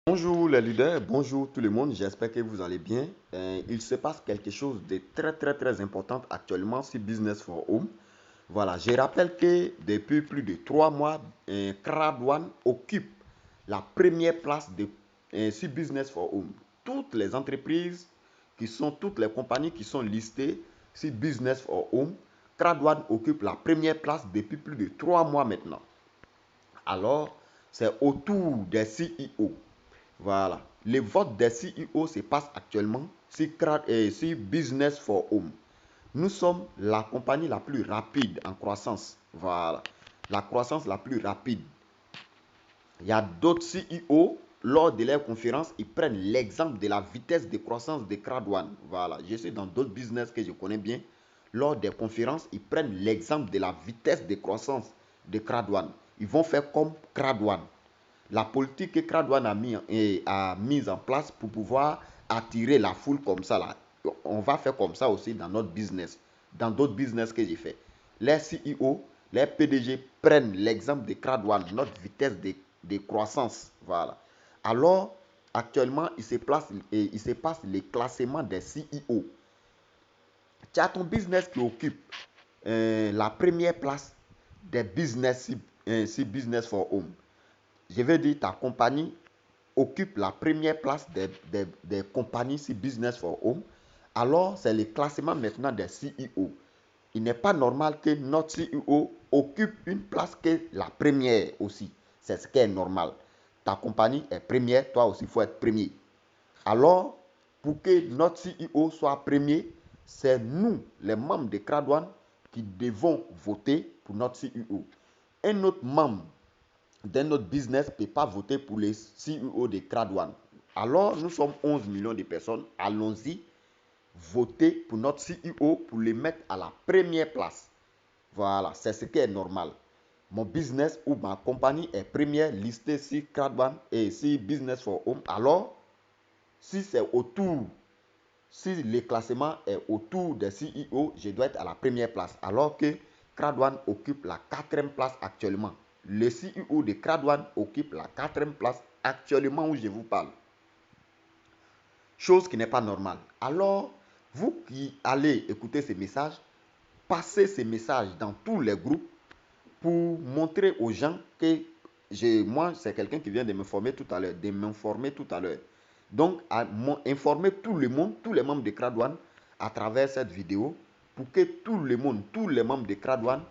Bonjour les leaders, bonjour tout le monde, j'espère que vous allez bien. Il se passe quelque chose de très important actuellement sur Business for Home. Voilà, je rappelle que depuis plus de 3 mois, Cradwan occupe la première place sur Business for Home. Toutes les entreprises toutes les compagnies qui sont listées sur Business for Home, Cradwan occupe la première place depuis plus de 3 mois maintenant. Alors, c'est au tour des CEO. Voilà. Le vote des CEO se passe actuellement sur Business for Home. Nous sommes la compagnie la plus rapide en croissance. Voilà. La croissance la plus rapide. Il y a d'autres CEO, lors de leurs conférences, ils prennent l'exemple de la vitesse de croissance de Cradwan. Voilà. Je suis dans d'autres business que je connais bien. Lors des conférences, ils prennent l'exemple de la vitesse de croissance de Cradwan. Ils vont faire comme Cradwan. La politique que Cradwan a mise en place pour pouvoir attirer la foule comme ça, là, on va faire comme ça aussi dans notre business, dans d'autres business que j'ai fait. Les CEO, les PDG prennent l'exemple de Cradwan, notre vitesse de croissance. Voilà. Alors, actuellement, il se passe les classements des CEO. Tu as ton business qui occupe la première place des business si Business for Home. Je vais dire ta compagnie occupe la première place des compagnies si Business for Home. Alors, c'est le classement maintenant des CEO. Il n'est pas normal que notre CEO occupe une place que la première aussi. C'est ce qui est normal. Ta compagnie est première, toi aussi, il faut être premier. Alors, pour que notre CEO soit premier, c'est nous, les membres de Cradwan, qui devons voter pour notre CEO. Un autre membre d'un autre business ne peut pas voter pour les CEO de Cradwan. Alors, nous sommes 11 millions de personnes. Allons-y, voter pour notre CEO pour les mettre à la première place. Voilà, c'est ce qui est normal. Mon business ou ma compagnie est première listée sur Cradwan et sur Business for Home. Alors, si c'est autour, si le classement est autour des CEO, je dois être à la première place. Alors que Cradwan occupe la quatrième place actuellement. Le CEO de Cradwan occupe la quatrième place actuellement où je vous parle. Chose qui n'est pas normale. Alors, vous qui allez écouter ces messages, passez ces messages dans tous les groupes pour montrer aux gens que moi, c'est quelqu'un qui vient de m'informer tout à l'heure, Donc, informer tout le monde, tous les membres de Cradwan à travers cette vidéo pour que tout le monde, tous les membres de Cradwan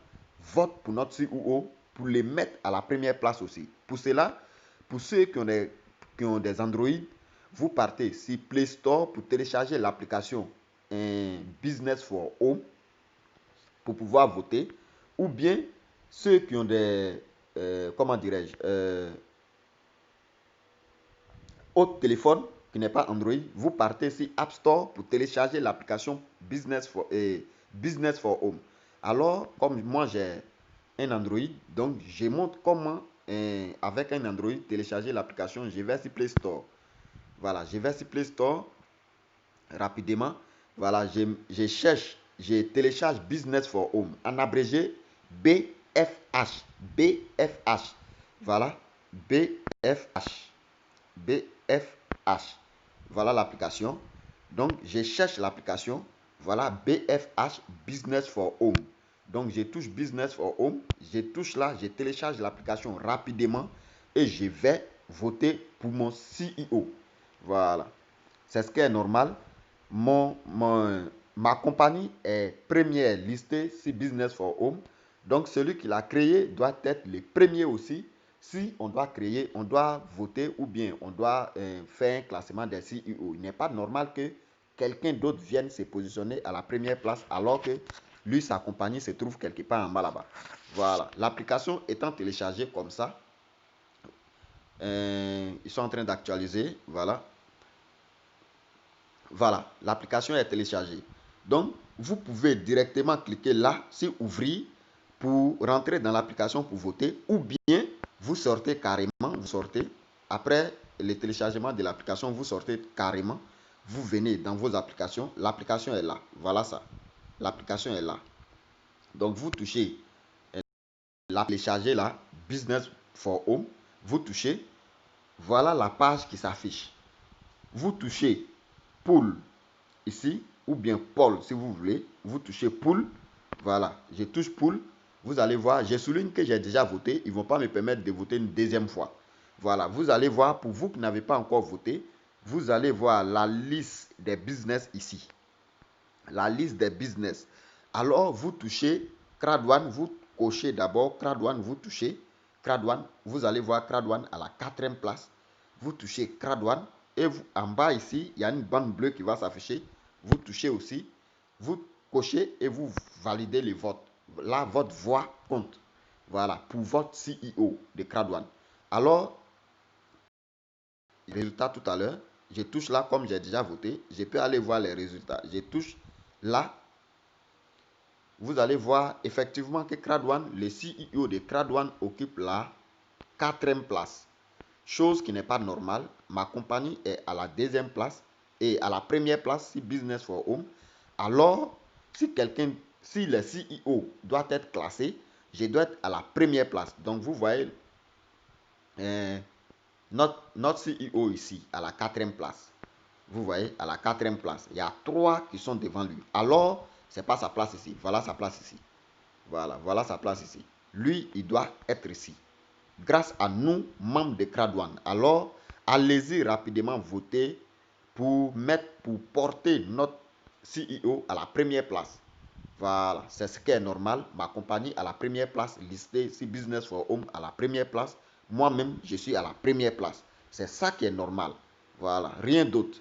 votent pour notre CEO pour les mettre à la première place aussi. Pour cela, pour ceux qui ont des Android, vous partez sur Play Store pour télécharger l'application Business for Home pour pouvoir voter, ou bien ceux qui ont des, comment dirais-je, autre téléphone qui n'est pas Android, vous partez sur App Store pour télécharger l'application Business for Home. Alors, comme moi j'ai un Android, donc je montre comment, avec un Android, télécharger l'application. Je vais sur Play Store. Voilà, je vais sur Play Store rapidement. Voilà, je télécharge Business for Home, en abrégé BFH. BFH. Voilà, BFH. BFH. Voilà l'application. Donc, je cherche l'application. Voilà, BFH Business for Home. Donc, je touche Business for Home. Je touche là, je télécharge l'application rapidement et je vais voter pour mon CEO. Voilà. C'est ce qui est normal. Ma compagnie est première listée sur Business for Home. Donc, celui qui l'a créé doit être le premier aussi. Si on doit créer, on doit voter ou bien on doit faire un classement des CEO. Il n'est pas normal que quelqu'un d'autre vienne se positionner à la première place alors que lui, sa compagnie se trouve quelque part en bas là-bas. Voilà. L'application étant téléchargée comme ça, ils sont en train d'actualiser. Voilà. Voilà, l'application est téléchargée. Donc, vous pouvez directement cliquer là, sur ouvrir, pour rentrer dans l'application pour voter, ou bien vous sortez carrément, après le téléchargement de l'application, vous sortez carrément, vous venez dans vos applications, l'application est là. Voilà ça, l'application est là. Donc, vous touchez la télécharger là, Business for Home, vous touchez, Voilà la page qui s'affiche. Vous touchez pool ici, ou bien Paul si vous voulez. Vous touchez pool. Voilà, je touche pool. Vous allez voir, je souligne que j'ai déjà voté. Ils ne vont pas me permettre de voter une deuxième fois. Voilà, vous allez voir, pour vous qui n'avez pas encore voté, vous allez voir la liste des business ici. La liste des business. Alors, vous touchez Cradone, vous cochez d'abord Cradone, vous touchez Cradone. Vous allez voir Cradone à la 4e place. Vous touchez Cradone et vous, en bas ici, il y a une bande bleue qui va s'afficher. Vous touchez aussi. Vous cochez et vous validez le vote. Là, votre voix compte. Voilà, pour votre CEO de Cradone. Alors, résultat tout à l'heure, je touche là comme j'ai déjà voté. Je peux aller voir les résultats. Je touche là. Vous allez voir effectivement que Cradone, le CEO de Cradone occupe la 4e place. Chose qui n'est pas normale. Ma compagnie est à la 2e place et à la 1re place si Business for Home. Alors, si le CEO doit être classé, je dois être à la 1re place. Donc, vous voyez notre CEO ici à la 4e place. Vous voyez, à la 4e place. Il y a 3 qui sont devant lui. Alors, ce n'est pas sa place ici. Voilà sa place ici. Voilà sa place ici. Lui, il doit être ici. Grâce à nous, membres de Cradone. Alors, allez-y rapidement voter pour porter notre CEO à la 1re place. Voilà, c'est ce qui est normal. Ma compagnie à la 1re place, listée ici, Business for Home à la 1re place. Moi-même, je suis à la 1re place. C'est ça qui est normal. Voilà, rien d'autre.